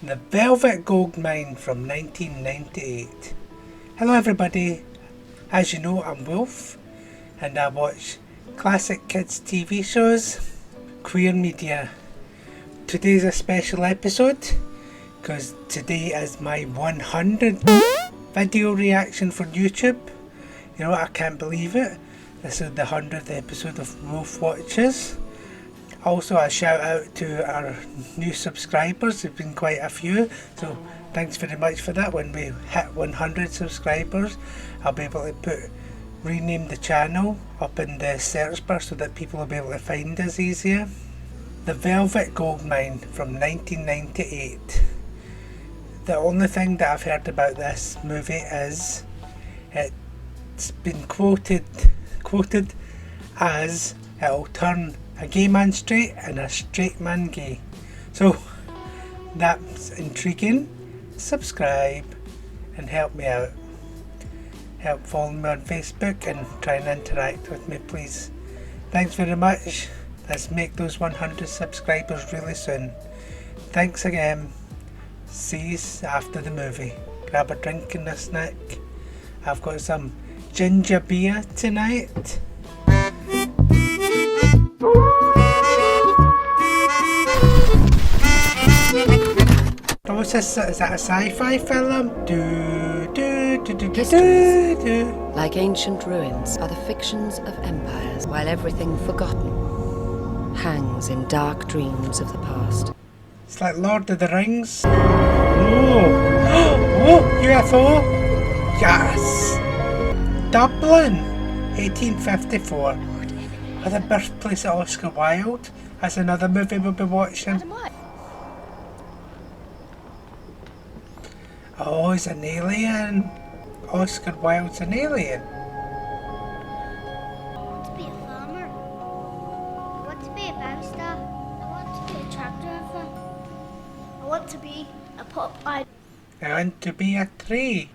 The Velvet Goldmine from 1998. Hello everybody, as you know I'm Wolf and I watch classic kids TV shows, queer media. Today's a special episode because today is my 100th video reaction for YouTube. You know, I can't believe it. This is the 100th episode of Wolf Watches. Also a shout out to our new subscribers. There's been quite a few, so thanks very much for that. When we hit 100 subscribers, I'll be able to rename the channel up in the search bar so that people will be able to find us easier. The Velvet Goldmine from 1998. The only thing that I've heard about this movie is it's been quoted as it'll turn a gay man straight and a straight man gay. So that's intriguing. Subscribe and help me out. Help follow me on Facebook and try and interact with me, please. Thanks very much. Let's make those 100 subscribers really soon. Thanks again. See you after the movie. Grab a drink and a snack. I've got some ginger beer tonight. What's this? Is that a sci-fi film? Histories, like ancient ruins, are the fictions of empires, while everything forgotten hangs in dark dreams of the past. It's like Lord of the Rings. Oh, UFO! Yes! Dublin, 1854. Or the birthplace of Oscar Wilde. That's another movie we'll be watching. Oh, he's an alien. Oscar Wilde's an alien. I want to be a farmer. I want to be a barrister. I want to be a truck driver. I want to be a pop idol. I want to be a tree.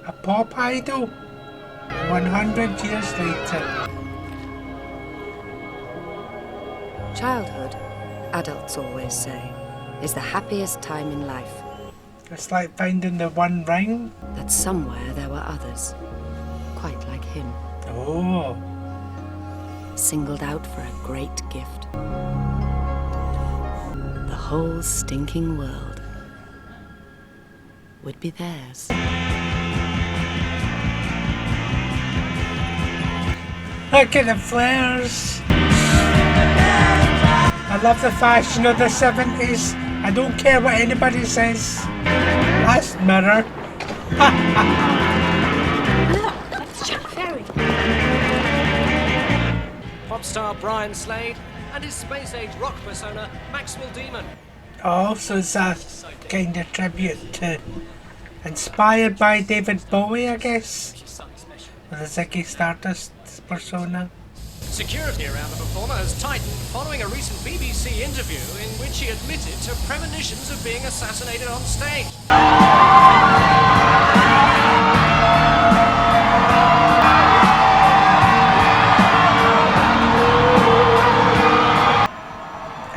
A pop idol. 100 years later. Childhood, adults always say, is the happiest time in life. It's like finding the one ring. That somewhere there were others, quite like him. Oh. Singled out for a great gift. The whole stinking world would be theirs. Look at the flares. I love the fashion of the 70s. I don't care what anybody says. Last mirror. Look, that's Jack Ferry. Pop star Brian Slade and his space-age rock persona Maxwell Demon. Oh, so it's a kind of tribute to, inspired by David Bowie, I guess, with the Ziggy Stardust persona. Security around the performer has tightened following a recent BBC interview in which he admitted to premonitions of being assassinated on stage.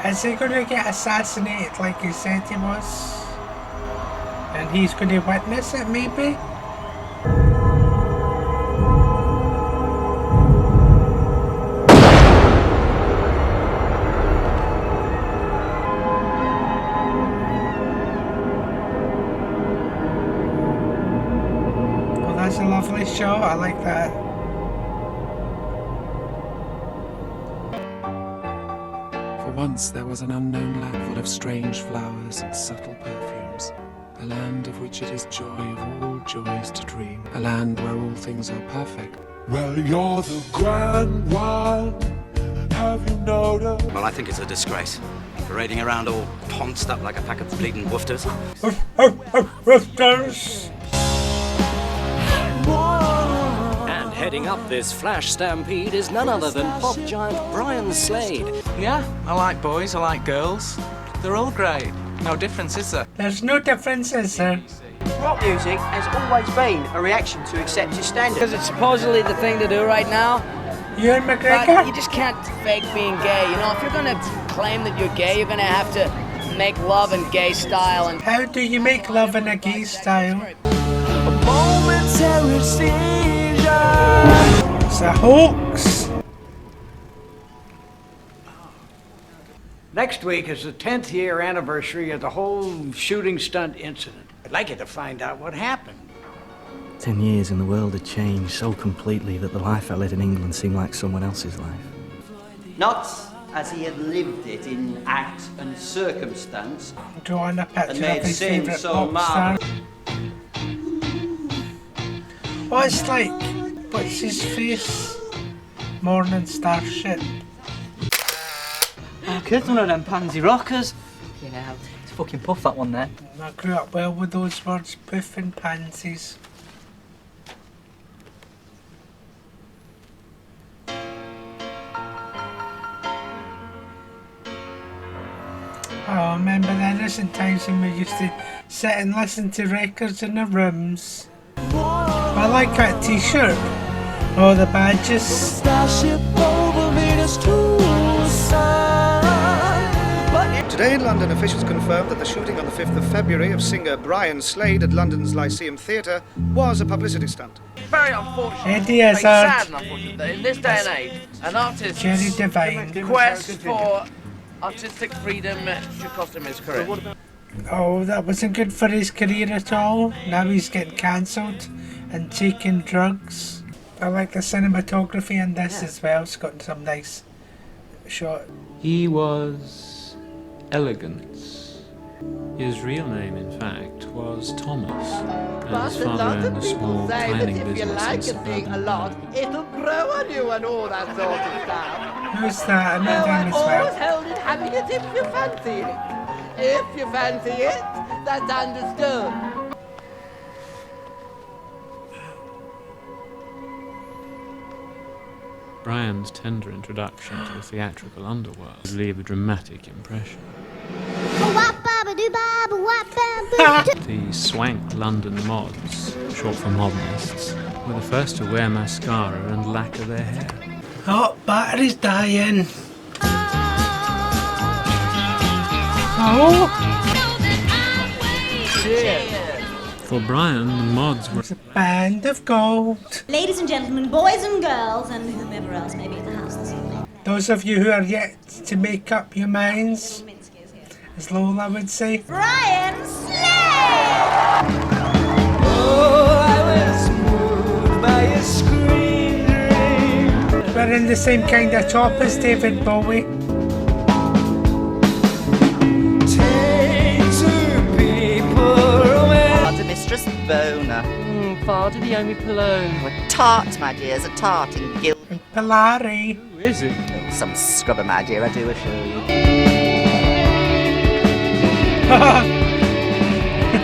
Is he going to get assassinated like he said he was? And he's going to witness it, maybe? That's a lovely show, I like that. For once there was an unknown land full of strange flowers and subtle perfumes. A land of which it is joy of all joys to dream. A land where all things are perfect. Well, you're the grand one, have you noticed? Well, I think it's a disgrace. Parading around all ponced up like a pack of bleeding woofters. Rifters! And heading up this flash stampede is none other than pop giant Brian Slade. Yeah, I like boys, I like girls. They're all great. No difference, is there? There's no difference, is there? Rock music has always been a reaction to accepted standards. Because it's supposedly the thing to do right now. Ewan Mcgregor? But you just can't fake being gay, you know? If you're gonna claim that you're gay, you're gonna have to make love in gay style and... How do you make love in a gay style? It's a hoax! Next week is the 10th year anniversary of the whole shooting stunt incident. I'd like you to find out what happened. 10 years and the world had changed so completely that the life I led in England seemed like someone else's life. Not as he had lived it in act and circumstance, Drawing a picture and made of his sin favourite so pop star. marvellous. Oh, it's like, what's his face? Morning Star shit. Oh, Kurt's one of them pansy rockers. Yeah, it's fucking puff, that one there. I grew up well with those words, puff and pansies. Oh, remember the innocent times when we used to sit and listen to records in the rooms. I like that t-shirt. Oh, the badges. Today in London, officials confirmed that the shooting on the 5th of February of singer Brian Slade at London's Lyceum Theatre was a publicity stunt. Very unfortunate. Eddie Hazard. Sad and unfortunate that in this day and age, an artist's Jerry Devine. quest for artistic freedom should cost him his career. Oh, that wasn't good for his career at all. Now he's getting cancelled and taking drugs. I like the cinematography in this as well. It's got some nice shot. He was Elegance. His real name, in fact, was Thomas. And his father owned a small tiling business in suburban lot, it'll grow on you and all that sort of stuff. Who's that? I know them as Always well. hold it having it if you fancy it. If you fancy it, that's understood. Brian's tender introduction to the theatrical underworld would leave a dramatic impression. The swank London mods, short for modernists, were the first to wear mascara and lacquer their hair. Oh, battery's dying. Oh! For Brian, the mods were a band of gold. Ladies and gentlemen, boys and girls, and whomever else may be in the house this evening. Those of you who are yet to make up your minds, as Lola would say, Brian Slade! Oh, I was moved by a screen dream. We're in the same kind of top as David Bowie. Mistress Boner. Father, the only Palone. A tart, my dears, a tart in gilt. Polari. Who is it? Some scrubber, my dear, I do assure you.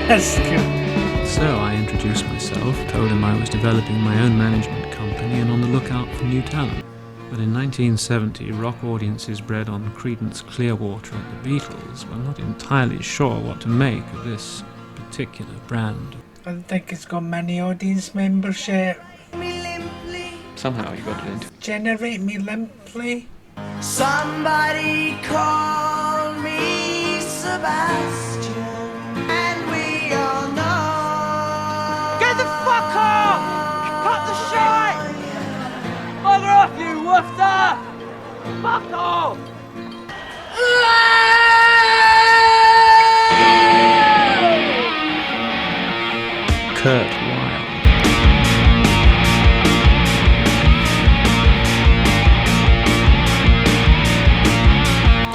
That's good. So I introduced myself, told him I was developing my own management company and on the lookout for new talent. But in 1970, rock audiences bred on Creedence Clearwater and the Beatles were not entirely sure what to make of this particular brand. I don't think it's got many audience membership. Somehow you got it into. Generate me limply. Somebody call me Sebastian, and we all know. Get the fuck off! Cut the shite! Bugger off, you woofter! Fuck off! Kurt Wilde.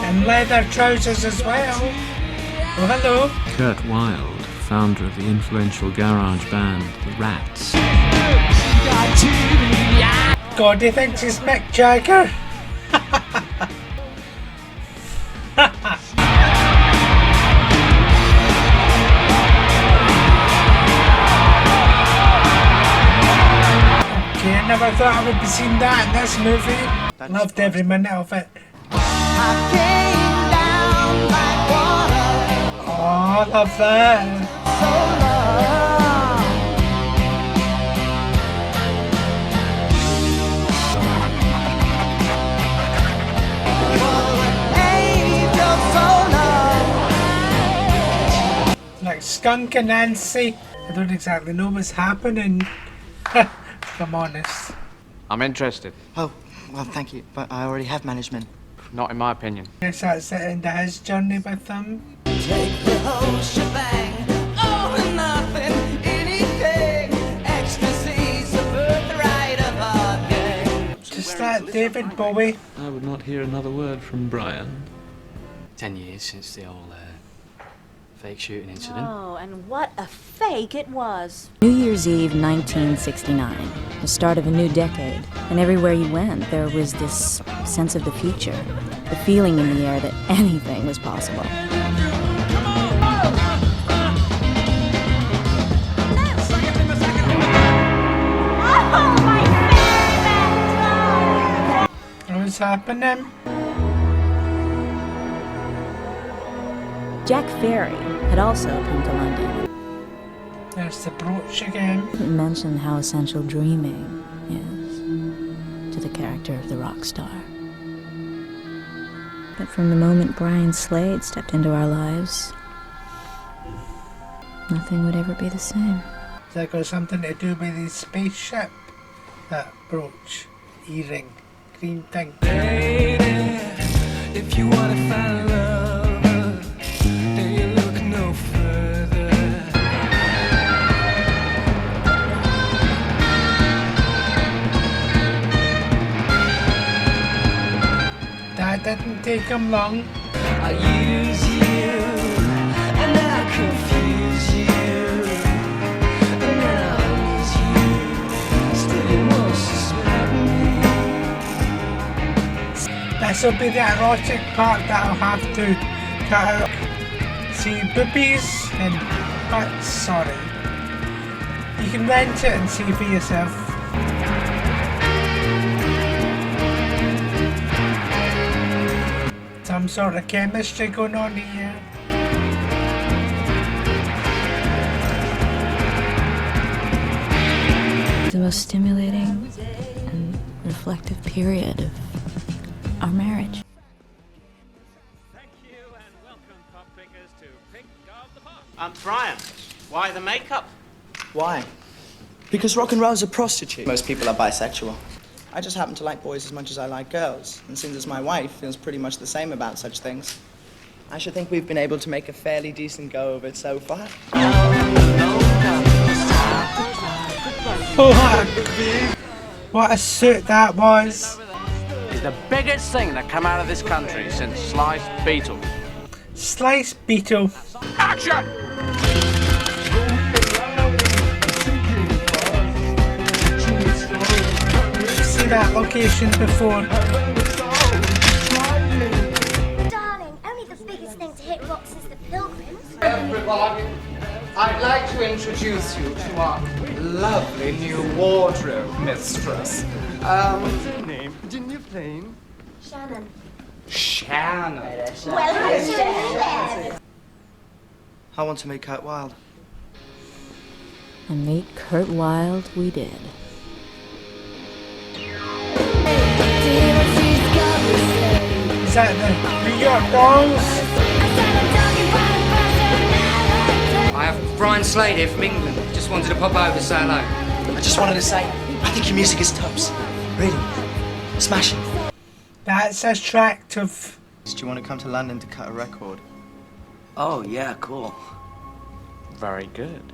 And leather trousers as well. Oh, hello. Kurt Wilde, founder of the influential garage band The Rats. God, he thinks he's Mick Jagger. I never thought I would be seeing that in this movie. Loved every minute of it. Oh, I love that. Skunk and Nancy. I don't exactly know what's happening. If I'm honest. I'm interested. Oh, well, thank you, but I already have management. Not in my opinion. Guess that's the end of his journey with them. Take the whole shebang, all or nothing, anything. Ecstasy's the birthright of our gang. Just that David Bowie. I would not hear another word from Brian. 10 years since the old fake shooting incident. Oh, and what a fake it was. New Year's Eve 1969, the start of a new decade, and everywhere you went there was this sense of the future, the feeling in the air that anything was possible. What's happening? Jack Ferry had also come to London. There's the brooch again. He mentioned how essential dreaming is to the character of the rock star. But from the moment Brian Slade stepped into our lives, nothing would ever be the same. Has that got something to do with his spaceship? That brooch, earring, green thing. Lady, if you wanna find love, then you look no further. That didn't take him long. I use you, and I confuse you, and then I lose you. Still you won't suspect me. This'll be the erotic part that I'll have to cut out. See, boobies and butts, sorry. You can rent it and see for yourself. Some sort of chemistry going on here. The most stimulating and reflective period of our marriage. Brian, why the makeup? Why? Because rock and roll's a prostitute. Most people are bisexual. I just happen to like boys as much as I like girls, and since it's my wife, feels pretty much the same about such things. I should think we've been able to make a fairly decent go of it so far. What a suit that was. It's the biggest thing that come out of this country since sliced beetle. Sliced beetle. Action! See that location before. Darling, only the biggest thing to hit rocks is the Pilgrims. Everybody, I'd like to introduce you to our lovely new wardrobe mistress. What's her name? Didn't you plane? Shannon. Shannon. Well, who's your name? I want to meet Kurt Wilde. And meet Kurt Wilde we did. Is that the New York Dolls? I have Brian Slade here from England. Just wanted to pop over to say hello. I just wanted to say, I think your music is tops. Really. Smashing. That's attractive. Do you want to come to London to cut a record? Oh, yeah, cool. Very good.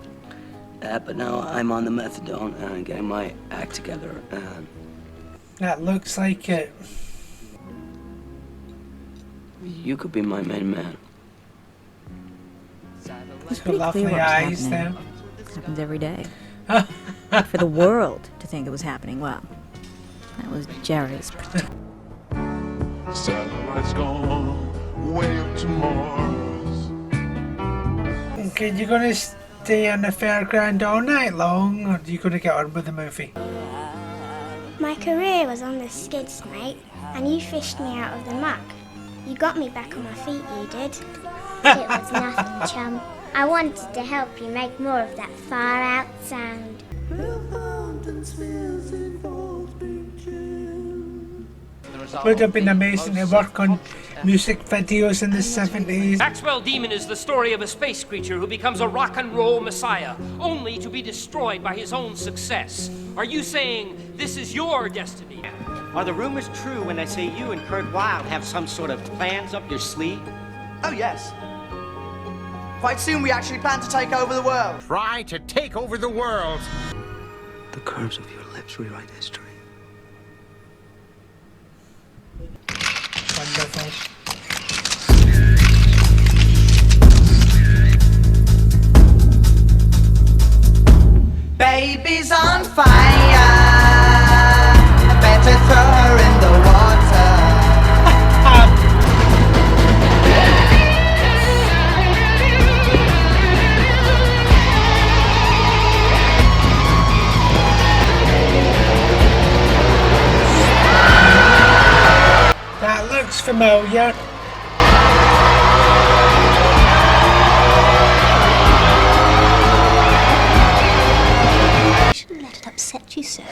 But now I'm on the methadone and I'm getting my act together. That looks like it. You could be my main man. It's got pretty lovely clear what was eyes happening. there. It happens every day. For the world to think it was happening, well, that was Jerry's. Satellites gone way up to Mars. Okay, you gonna stay on the fairground all night long, or are you gonna get on with the movie? My career was on the skids, mate, and you fished me out of the muck. You got me back on my feet, you did. It was nothing, chum. I wanted to help you make more of that far-out sound. The Would have been amazing to work on music videos in the 70s. Maxwell Demon is the story of a space creature who becomes a rock and roll messiah, only to be destroyed by his own success. Are you saying this is your destiny? Are the rumors true when they say you and Kurt Wilde have some sort of plans up your sleeve? Oh, yes. Quite soon we actually plan to take over the world. Try to take over the world. The curves of your lips rewrite history. Wonderful. Baby's on fire. Better throw her in the water. That looks familiar. You shouldn't let it upset you so.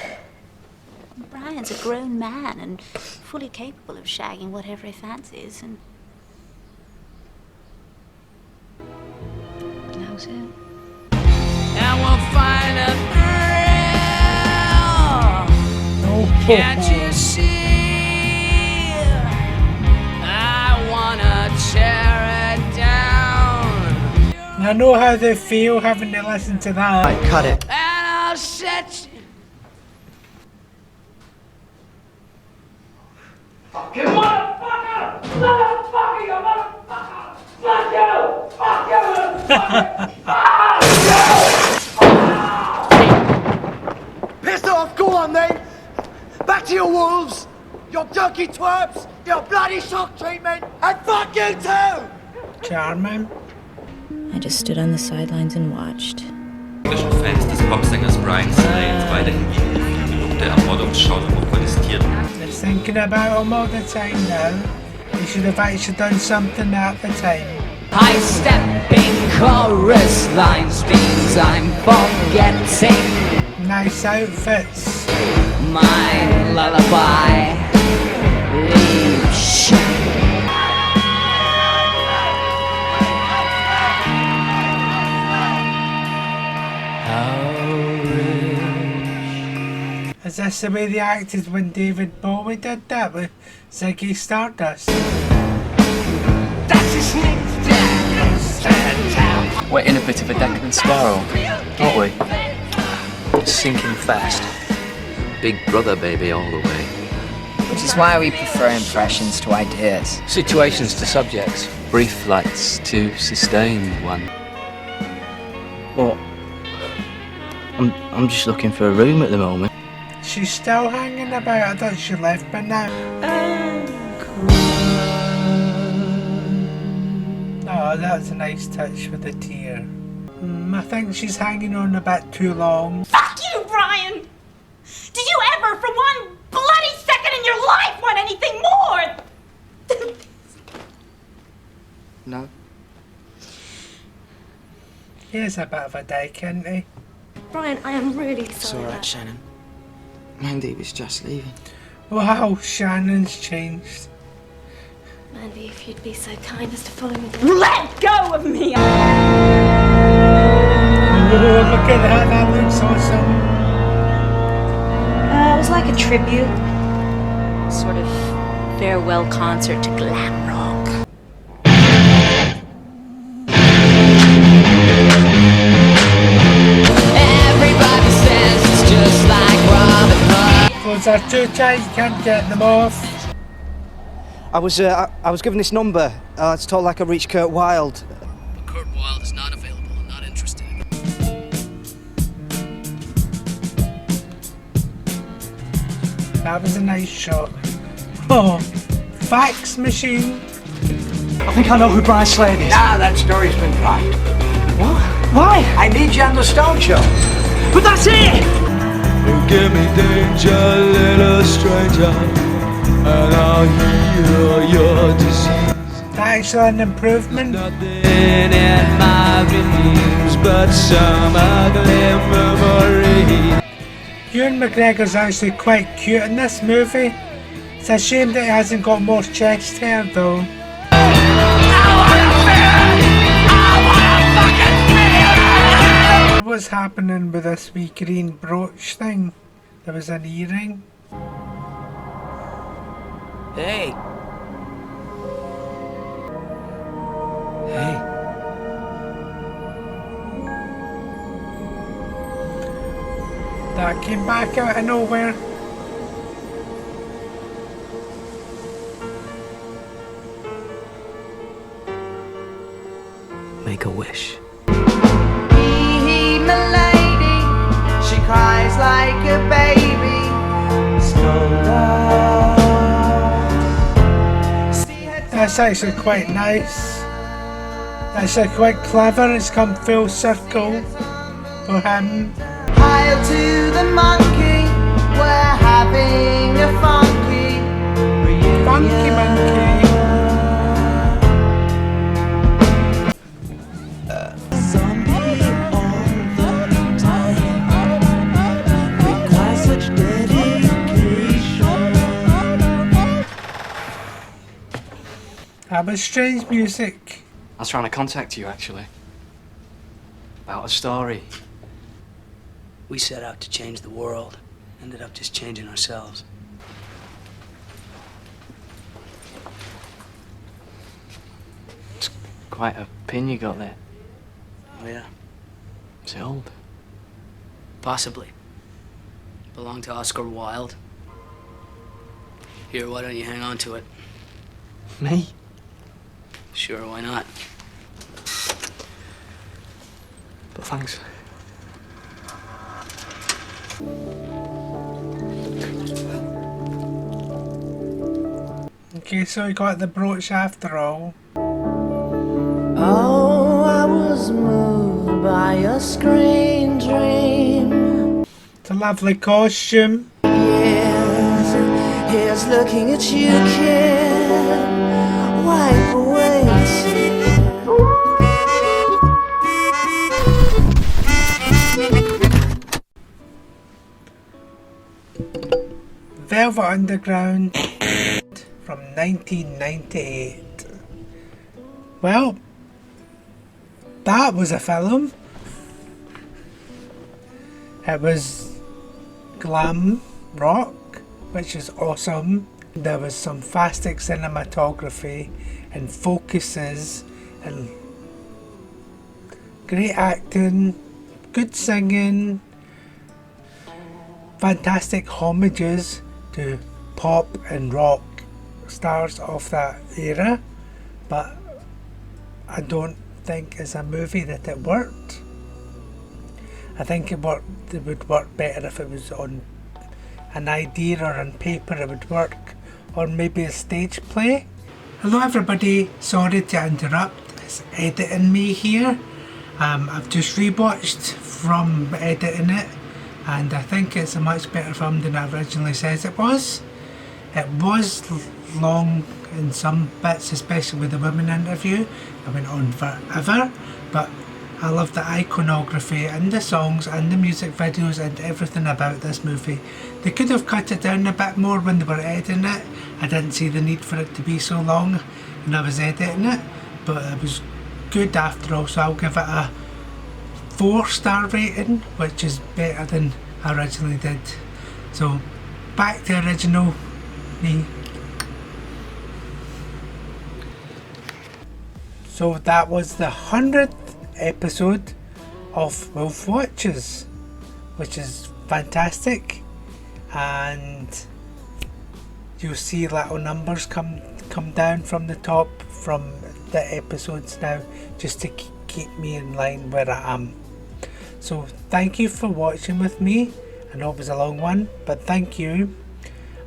Brian's a grown man and fully capable of shagging whatever he fancies, and how's it? And we'll find a thrill. Can't you see? I wanna tear it down. I know how they feel having to listen to that. Right, cut it. And I'll set you. Fucking motherfucker! Motherfucker, you motherfucker! Fuck you! Fuck you! Pissed off, go on then! Back to your wolves! Your donkey twerps! Your bloody shock treatment! And fuck you too! Charming. I just stood on the sidelines and watched. Fans des Popsängers Brian Slade weiterhin gegen die vielgelobte Ermordungsschau protestierten. Just thinking about him all the time now. He should have actually done something at the time. I step in chorus lines means I'm forgetting Nice outfits. my lullaby. Leave shit. Is this the way they acted when David Bowie did that with Ziggy Stardust? That's his name. We're in a bit of a decadent spiral, aren't we? Sinking fast. Big brother baby all the way. Which is why we prefer impressions to ideas. Situations to subjects. Brief flights to sustain one. Well, I'm just looking for a room at the moment. She's still hanging about. I thought she left by now. Oh, that was a nice touch with a tear. I think she's hanging on a bit too long. Fuck you, Brian! Did you ever, for one bloody second in your life, want anything more? No. He is a bit of a dick, isn't he? Brian, I am really sorry. It's alright, Shannon. Mandy was just leaving. Wow, Shannon's changed. Mandy, if you'd be so kind as to follow me. Let go of me! Oh, look at that, that looks awesome. It was like a tribute. Sort of farewell concert to glam rock. Everybody says it's just like Robin Hood. Clothes are too tight, you can't get them off. I was given this number. It's told like I reached Kurt Wilde. Kurt Wilde is not available. I'm not interested. That was a nice shot. Oh, fax machine. I think I know who Brian Slade is. Nah, that story's been dropped. What? Why? I need you on the Stone Show. But that's it! You give me danger, little stranger, and I'll heal your disease. That's an improvement. Nothing in my dreams but some ugly memory. Ewan McGregor's actually quite cute in this movie. It's a shame that he hasn't got more chest hair though. What's happening with this wee green brooch thing? There was an earring. Hey. Hey. That came back out of nowhere. Make a wish. Hee my lady, she cries like a baby. That's actually quite nice. Actually quite clever. It's come full circle for him. Hail to the monkey, we're having a funky reunion. Funky monkey. That was strange music. I was trying to contact you, actually. About a story. We set out to change the world. Ended up just changing ourselves. It's quite a pin you got there. Oh, yeah? Is it old? Possibly. Belonged to Oscar Wilde. Here, why don't you hang on to it? Me? Sure, why not? But thanks. Okay, so we got the brooch after all. Oh, I was moved by a strange dream. It's a lovely costume. Yes, here's looking at you, kid. Wipe away the tears. Velvet Underground from 1998. Well, that was a film. It was glam rock, which is awesome. There was some fantastic cinematography and focuses and great acting, good singing, fantastic homages to pop and rock stars of that era, but I don't think as a movie that it worked. I think it would work better if it was on an idea or on paper. It would work, or maybe a stage play. Hello everybody, sorry to interrupt, it's editing me here. I've just rewatched from editing it, and I think it's a much better film than I originally said it was. It was long in some bits, especially with the women interview. It went on forever, but I love the iconography and the songs and the music videos and everything about this movie. They could have cut it down a bit more when they were editing it. I didn't see the need for it to be so long when I was editing it, but it was good after all, so I'll give it a 4-star rating, which is better than I originally did. So back to original me. So that was the 100th episode of Wolf Watches, which is fantastic, and you'll see little numbers come down from the top from the episodes now, just to keep me in line where I am. So thank you for watching with me. I know it was a long one, but thank you.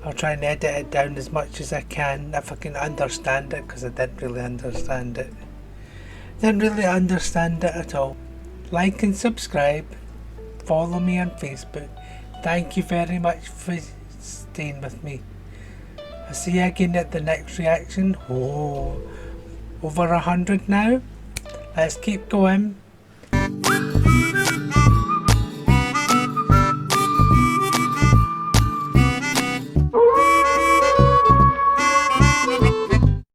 I'll try and edit it down as much as I can, if I can understand it, because I didn't really understand it. Didn't really understand it at all. Like and subscribe. Follow me on Facebook. Thank you very much for staying with me. I'll see you again at the next reaction. Oh, over 100 now. Let's keep going.